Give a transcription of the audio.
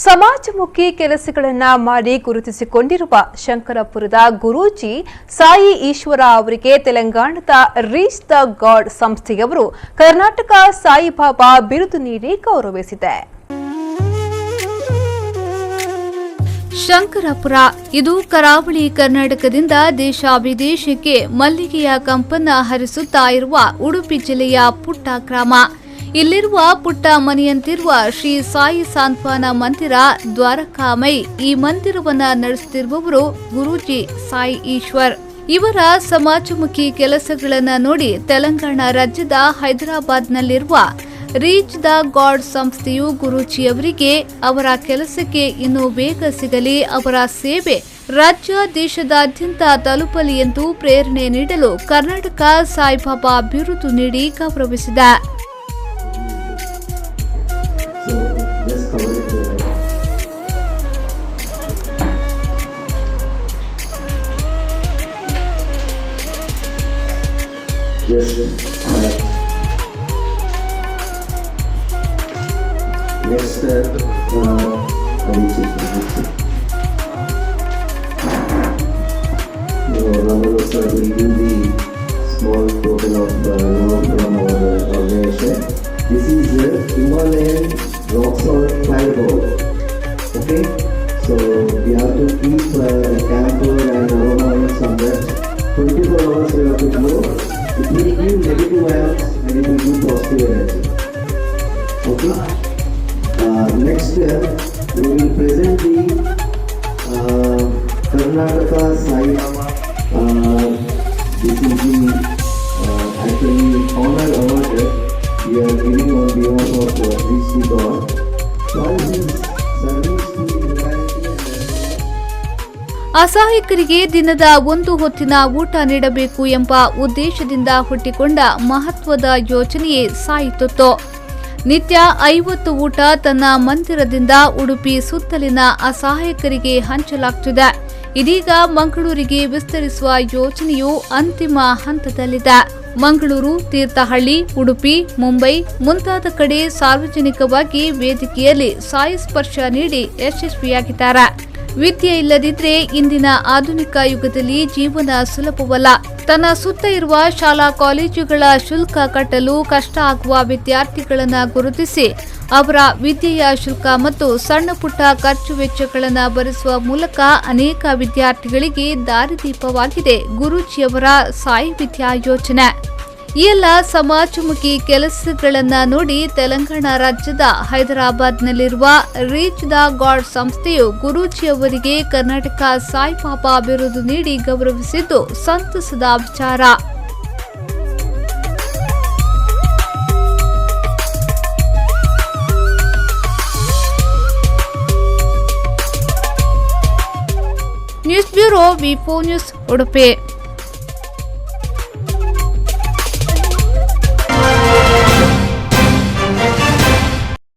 ಸಮಾಜಮುಖಿ ಕೆಲಸಗಳನ್ನ ಮಾಡಿ ಗುರುತಿಸಿಕೊಂಡಿರುವ ಶಂಕರಪುರದ ಗುರೂಜಿ ಸಾಯಿ ಈಶ್ವರ ಅವರಿಗೆ ತೆಲಂಗಾಣದ ರೀಚ್ ದ ಗಾಡ್ ಸಂಸ್ಥೆಯವರು ಕರ್ನಾಟಕ ಸಾಯಿಬಾಬಾ ಬಿರುದು ನೀಡಿ ಗೌರವಿಸಿದೆ. ಶಂಕರಪುರ ಇದು ಕರಾವಳಿ ಕರ್ನಾಟಕದಿಂದ ದೇಶ ವಿದೇಶಕ್ಕೆ ಮಲ್ಲಿಗೆಯ ಕಂಪನ್ನ ಹರಿಸುತ್ತಾ ಇರುವ ಉಡುಪಿ ಜಿಲ್ಲೆಯ ಪುಟ್ಟ ಗ್ರಾಮ. ಇಲ್ಲಿರುವ ಪುಟ್ಟ ಮನೆಯಂತಿರುವ ಶ್ರೀ ಸಾಯಿ ಸಾಂತ್ವನ ಮಂದಿರ ದ್ವಾರಕಾಮೈ. ಈ ಮಂದಿರವನ್ನ ನಡೆಸುತ್ತಿರುವವರು ಗುರೂಜಿ ಸಾಯಿ ಈಶ್ವರ್. ಇವರ ಸಮಾಜಮುಖಿ ಕೆಲಸಗಳನ್ನು ನೋಡಿ ತೆಲಂಗಾಣ ರಾಜ್ಯದ ಹೈದರಾಬಾದ್ನಲ್ಲಿರುವ ರೀಚ್ ದ ಗಾಡ್ ಸಂಸ್ಥೆಯು ಗುರೂಜಿಯವರಿಗೆ ಅವರ ಕೆಲಸಕ್ಕೆ ಇನ್ನೂ ವೇಗ ಸಿಗಲಿ, ಅವರ ಸೇವೆ ರಾಜ್ಯ ದೇಶದಾದ್ಯಂತ ತಲುಪಲಿ ಎಂದು ಪ್ರೇರಣೆ ನೀಡಲು ಕರ್ನಾಟಕ ಸಾಯಿಬಾಬಾ ಬಿರುದು ನೀಡಿ ಗೌರವಿಸಿದೆ. Yes, sir. Ramalo sir will give the small token of from our organization. This is Himalayan rock salt fireball. Okay, so we have to keep camphor and aroma oils on that. 24 hours we have to blow. It will give negative ions and it will give positive energy. Okay. Next we will present the Karnataka Sai Baba. This is the actually honor award we are giving on behalf of Reach the God. For his service to humanity ಅಸಹಾಯಕರಿಗೆ ದಿನದ ಒಂದು ಹೊತ್ತಿನ ಊಟ ನೀಡಬೇಕು ಎಂಬ ಉದ್ದೇಶದಿಂದ ಹುಟ್ಟಿಕೊಂಡ ಮಹತ್ವದ ಯೋಜನೆಯೇ ಸಾಯಿ ತೊತ್ತು. ನಿತ್ಯ 50 ಊಟ ತನ್ನ ಮಂದಿರದಿಂದ ಉಡುಪಿ ಸುತ್ತಲಿನ ಅಸಹಾಯಕರಿಗೆ ಹಂಚಲಾಗುತ್ತಿದೆ. ಇದೀಗ ಮಂಗಳೂರಿಗೆ ವಿಸ್ತರಿಸುವ ಯೋಜನೆಯು ಅಂತಿಮ ಹಂತದಲ್ಲಿದೆ. ಮಂಗಳೂರು, ತೀರ್ಥಹಳ್ಳಿ, ಉಡುಪಿ, ಮುಂಬೈ ಮುಂತಾದ ಕಡೆ ಸಾರ್ವಜನಿಕವಾಗಿ ವೇದಿಕೆಯಲ್ಲಿ ಸಾಯಿ ಸ್ಪರ್ಶ ನೀಡಿ ಯಶಸ್ವಿಯಾಗಿದ್ದಾರೆ. ವಿದ್ಯೆ ಇಲ್ಲದಿದ್ರೆ ಇಂದಿನ ಆಧುನಿಕ ಯುಗದಲ್ಲಿ ಜೀವನ ಸುಲಭವಲ್ಲ. ತನ್ನ ಸುತ್ತ ಇರುವ ಶಾಲಾ ಕಾಲೇಜುಗಳ ಶುಲ್ಕ ಕಟ್ಟಲು ಕಷ್ಟ ಆಗುವ ವಿದ್ಯಾರ್ಥಿಗಳನ್ನು ಗುರುತಿಸಿ ಅವರ ವಿದ್ಯೆಯ ಶುಲ್ಕ ಮತ್ತು ಸಣ್ಣ ಪುಟ್ಟ ಖರ್ಚು ವೆಚ್ಚಗಳನ್ನು ಭರಿಸುವ ಮೂಲಕ ಅನೇಕ ವಿದ್ಯಾರ್ಥಿಗಳಿಗೆ ದಾರಿದೀಪವಾಗಿದೆ ಗುರೂಜಿಯವರ ಸಾಯಿ ವಿದ್ಯಾ ಯೋಜನೆ. ಈ ಎಲ್ಲ ಸಮಾಜಮುಖಿ ಕೆಲಸಗಳನ್ನು ನೋಡಿ ತೆಲಂಗಾಣ ರಾಜ್ಯದ ಹೈದರಾಬಾದ್ನಲ್ಲಿರುವ ರೀಚ್ ದ ಗಾಡ್ ಸಂಸ್ಥೆಯು ಗುರೂಜಿಯವರಿಗೆ ಕರ್ನಾಟಕ ಸಾಯಿಬಾಬಾ ಬಿರುದು ನೀಡಿ ಗೌರವಿಸಿದ್ದು ಸಂತಸದ ವಿಚಾರ. ನ್ಯೂಸ್ ಬ್ಯೂರೋ ವಿ4 ನ್ಯೂಸ್ ಉಡುಪಿ.